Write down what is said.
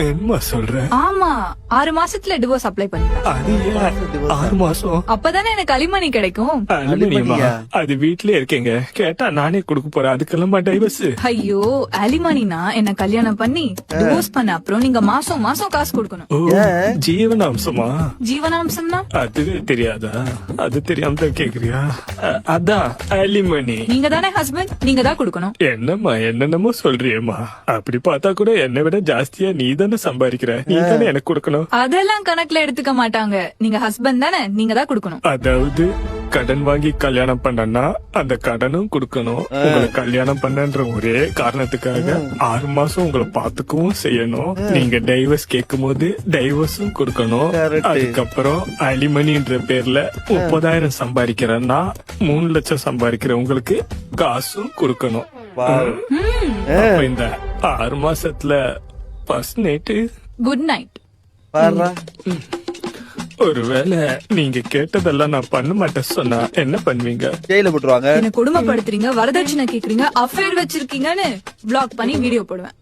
என்னமா சொல்ற? ஆமா 6 மாசத்துல டிவோர்ஸ் அப்ளை பண்ணிட்டேன். அது ஏன் 6 மாசம்? அப்பதானே எனக்கு அலிமணி கிடைக்கும். அலுமினியமா? அது வீட்லயே இருக்கேங்க, கேட்டா நானே கொடுக்க போறேன். அதுக்கெல்லாம் டைவர்ஸ்? ஐயோ அலிமணினா என்ன கல்யாணம் பண்ணி டிவோர்ஸ் பண்ண அப்புறம் நீங்க மாசம் மாசம் காசு கொடுக்கணும். ஓ, ஜீவனாம்சமா? ஜீவனாம்சம்னா அதுவே தெரியாதா? அது தெரியாம தான் கேக்குறியா? அதான் அலிமணி. நீங்க தானே ஹஸ்பண்ட், நீங்க தான் கொடுக்கணும். என்னம்மா என்னென்னமோ சொல்றியம்மா? அப்படி பார்த்தா கூட என்னை விட ஜாஸ்தியா நீ தானே சம்பாதிக்கிற, நீ தானே எனக்கு கொடுக்கணும். அதெல்லாம் கணக்குல எடுத்துக்க மாட்டாங்க. நீங்க ஹஸ்பண்ட் தானே, நீங்க தான் கொடுக்கணும். அதாவது கடன் வாங்கி கல்யாணம் பண்ணனா அந்த கடனும் கொடுக்கணும். உங்களை கல்யாணம் பண்ணன்ற ஒரே காரணத்துக்காக 6 மாசம் உங்களை பாத்துக்கவும் செய்யணும். நீங்க டைவர்ஸ் கேட்கும் போது டைவர்ஸும் கொடுக்கணும். அதுக்கப்புறம் அலிமணின்ற பேர்ல 30,000 சம்பாதிக்கிறேன்னா 3 லட்சம் சம்பாதிக்கிற உங்களுக்கு காசும் கொடுக்கணும். அப்ப இந்த 6 மாசத்துல ஃபர்ஸ்ட் நைட்டு குட் நைட். ஒருவேளை நீங்க கேட்டதெல்லாம் நான் பண்ண மாட்டேன் சொன்னா என்ன பண்ணுவீங்க? ஜெயில போட்டுருவாங்க. என்ன கொடுமைப்படுத்துறீங்க, வரதட்சணை கேக்குறீங்க, அஃபேர் வச்சிருக்கீங்கன்னு பிளாக் பண்ணி வீடியோ போடுவேன்.